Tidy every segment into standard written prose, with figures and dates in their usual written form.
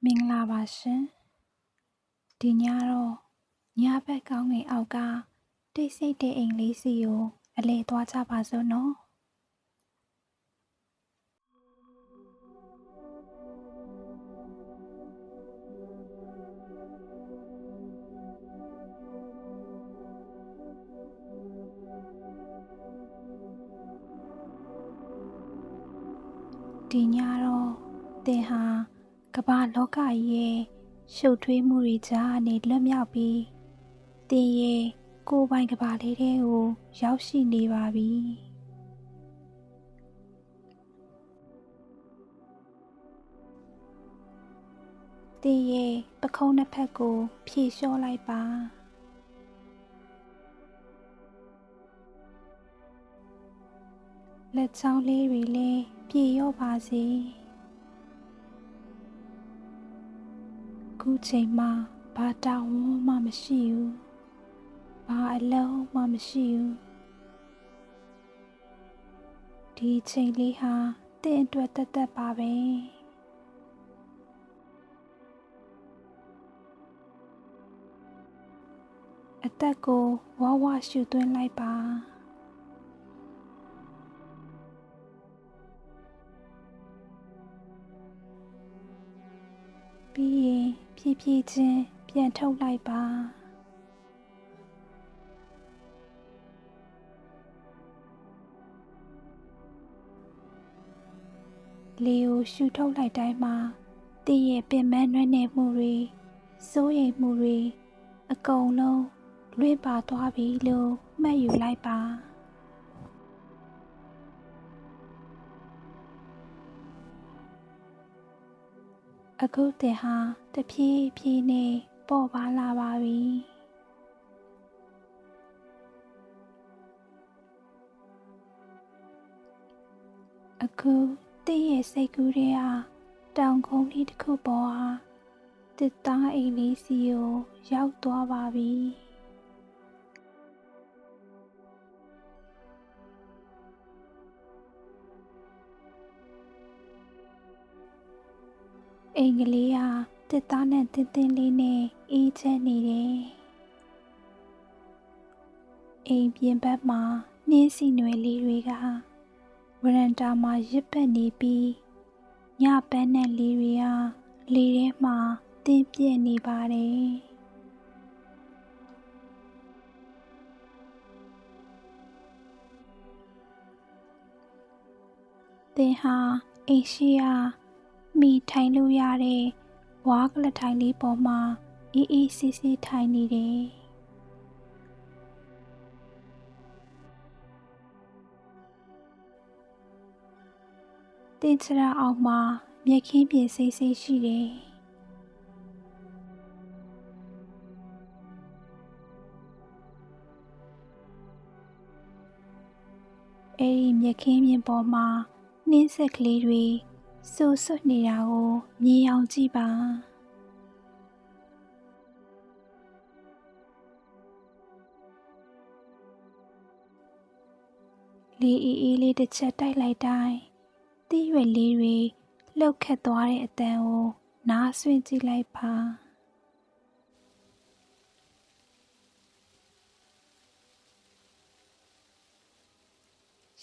မင်္ဂလာပါရှင်ဒီညတော့ညဘက်ကောင်းကင်အောက်ကတိတ်ဆိတ်တဲ့အိမ်လေးစီကိုအလဲသွားကြပါစို့နော်ဒီညတော့သင်ဟာကမ္ဘာလောကကြီးရဲ့ရှုပ်ထွေးမှုတွေကြားကနေလွတ်မြောက်ပြီးသင်ရဲ့ကိုယ်ပိုင်ကမ္ဘာလေးထဲကိုရောက်ရှိနေပါပြီသင်ရဲ့ပခုံးနှစ်ဖက်ကိုဖြေလျှော့လိုက်ပါလက်ချောင်းလေးတွေလည်းပြေလျော့ပါစေခုချိန်မှာဘာတာဝန်မှမရှိဘူးဘာအလုံးမှမရှိဘူးဒီချိန်လေးဟာသင်အတွက်သက်သက်ပါပဲအသက်ကိုဝါဝရှူသွင်းလိုက်ပါပြီးရင်ဖြည်းဖြည်းချင်းပြန်ထုတ်လိုက်ပါလေကိုရှူထုတ်လိုက်တိုင်းမှာသင်ရဲ့ပင်ပန်းနွမ်းနယ်မှုတွေစိုးရိမ်မှုတွေအကုန်လုံးလွင့်ပါသွားပြီလို့မှတ်ယူလိုက်ပါအခုသင်ဟာတဖြည်းဖြည်းနဲ့ပေါ်ပါလာပါပြီအခုသင်ရဲ့စိတ်ကူးထဲဟာတောင်ကုန်းလေးတစ်ခုပေါ်ဟာတစ်သားအိမ်လေးစီကိုရောက်သွားပါပြီအိမ်ကလေးဟာတစ်သားနဲ့တင်းတင်းလေးနဲ့အေးချမ်းနေတယ်အိမ်ပြင်ဘက်မှာနှင်းစီနွယ်လေးတွေကဝရန်တာမှာရစ်ပတ်နေပြီးညပန်းနဲ့လေးတွေဟာလေထဲမှာတင်းပြည့်နေပါတယ်သင်ဟာအိမ်ရှိရာမိထိုင်လို့ရတဲ့ဝါးကလထိုင်လေးပေါ်မှာအေးအေးဆေးဆေးထိုင်နေတယ်သင်ခြေထောက်အောက်မှာမြက်ခင်းပြင်စိမ့်စိမ့်ရှိတယ်အဲ့ဒီမြက်ခင်းပြင်ပေါ်မှာနှင်းဆက်ကလေးတွေဆူဆွတ်နေတာကိုမြင်အောင်ကြည့်ပါလေအေးအေးလေးတစ်ချက်တိုက်လိုက်တိုင်းသီးရွက်လေးတွေလှုပ်ခတ်သွားတဲ့အတန်ကိုနားဆွင့်ကြည့်လိုက်ပါ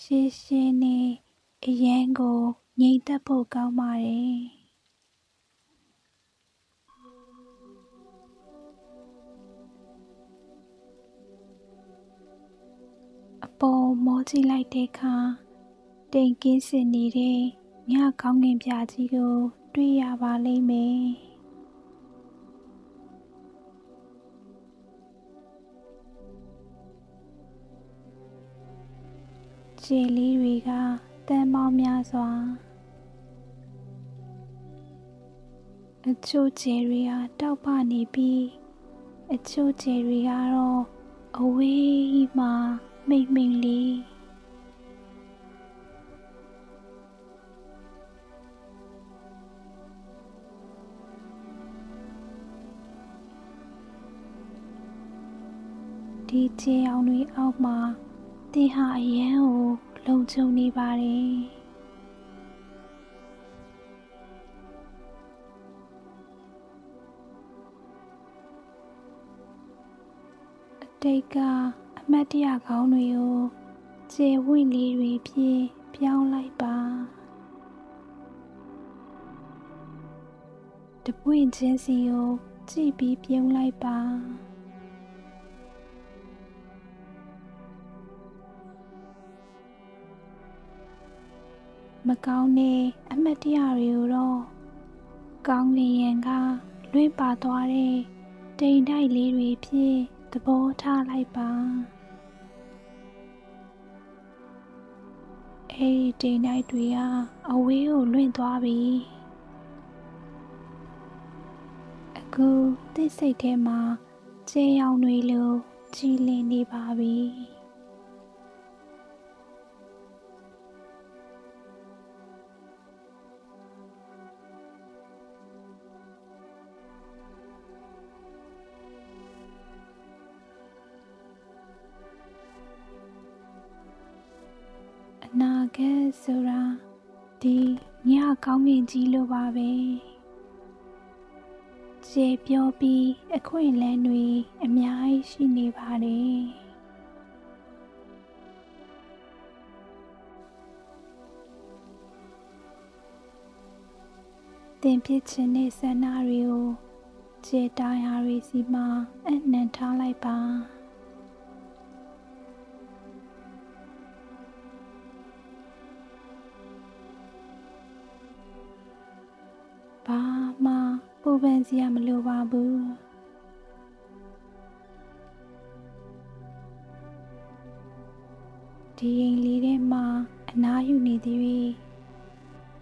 ရှင်းရှင်းနဲ့အရန်ကိုငြိမ်သက်ဖို့ကောင်းပါတယ်အပေါ်မောကြည့်လိုက်တဲ့အခါတိမ်ကင်းစင်နေတဲ့ညကောင်းကင်ပြာကြီးကိုတွေ့ရပါလိမ့်မယ်ခြေလေးတွေကတန်ပေါင်းများစွာအချို့ခြေတွေဟာတောက်ပနေပြီးအချို့ခြေတွေကတော့အဝေးမှမိတ်မိတ်လေးဒီခြေအောင်တွေအောက်မှာသင်ဟာအရန်ကိုလုံခြုံနေပါတယ် တိတ်ကအမတ်တရကောင်းတွေကိုကျေဝင့်လေးတွေဖြင့်ပြောင်းလိုက်ပါတပွင့်ချင်းစီကိုကြည့်ပြီးပြုံးလိုက်ပါမကောင်းတဲ့အမတ်တရတွေကိုတော့ကောင်းကင်ယံကလွင့်ပါသွားတဲ့တိမ်တိုက်လေးတွေဖြင့်သဘောထားလိုက်ပါအဲ့ဒီတိမ်တိုက်တွေကအဝေးကိုလွင့်သွားပြီအခုသစ်စိတ်ထဲမှာကျေရောင်တွေလိုကြည်လင်နေပါပြီအနာဂတ်ဆိုတာဒီညကောင်းကင်ကြီးလိုပါပဲကျေပြောပြီးအခွင့်အလမ်းတွေအများကြီးရှိနေပါတယ်သင်ဖြစ်ခြင်းနဲ့ဆန္ဒတွေကိုကျေတာယာတွေစီမှာအနှံထားလိုက်ပါဘာမှပူပန်စရာမလိုပါဘူးဒီအိမ်လေးထဲမှာအနားယူနေသည်၍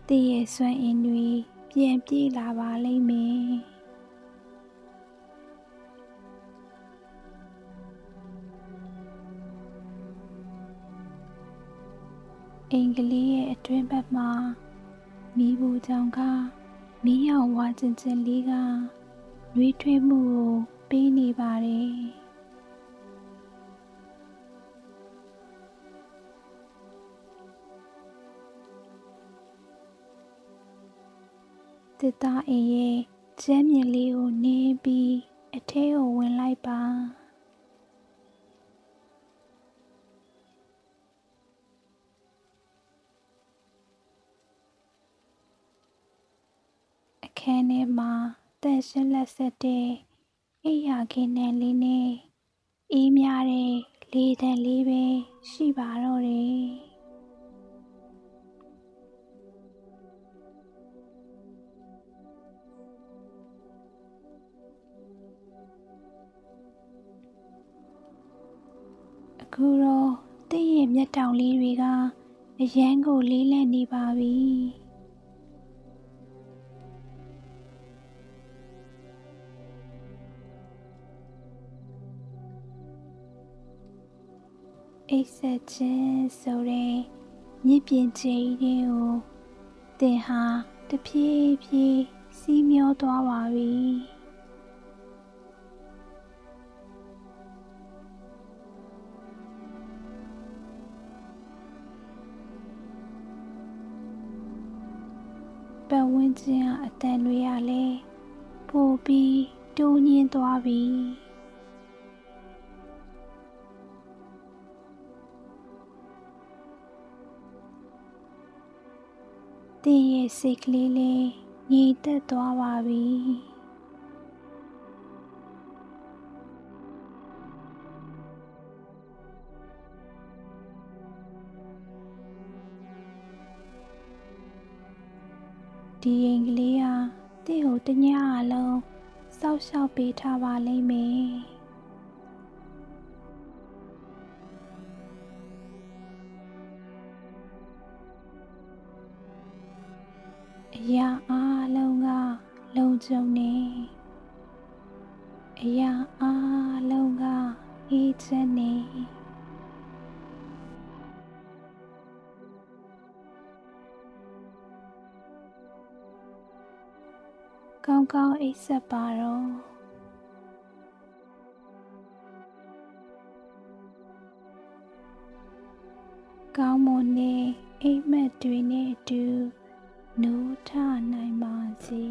သင်ရဲ့စွမ်းအင်တွေပြန်ပြေးလာပါလိမ့်မယ်အိမ်ကလေးရဲ့အတွင်းဘက်မှာမီးဘူချောင်ကမီးရောင်ဝါကျင်ကျင်လေးကနှွေးထွေးမှုကိုပေးနေပါတယ်သစ်သားအိမ်ရဲ့ကျမ်းမြင်လေးကိုနင်းပြီးအထဲကိုဝင်လိုက်ပါအခန်းထဲမှာတန့်ရှင်းလက်ဆက်တဲ့အိပ်ယာခင်းနှံလေးနဲ့အေးမြတဲ့လေသံလေးပဲရှိပါတော့တယ်အခုတော့သင်ရဲ့မျက်တောင်လေးတွေကအရန်ကိုလေးလံနေပါပြီအိပ်ဆက်ခြင်းဆိုတဲ့မြစ်ပြင်ကျဲကြီးတွေကိုသင်ဟာတဖြည်းဖြည်းစီးမျောသွားပါပြီပတ်ဝန်းကျင်အတန်တွေကလည်းပိုပြီးတိုးညင်းသွားပြီသင်ရဲ့စိတ်ကလေးလည်းငြိမ်သက်သွားပါပြီဒီအိမ်ကလေးသင်ကိုတညလုံးစောက်ရှောက်ပေးထားပါလိမ့်မယ်အရာအားလုံးကလုံခြုံနေအရာအားလုံးကအေးချမ်းနေကောင်းကောင်းအိပ်စက်ပါတော့ကောင်းမွန်တဲ့အိမ်မက်တွေနဲ့အတူနိုးထနိုင်ပါစေ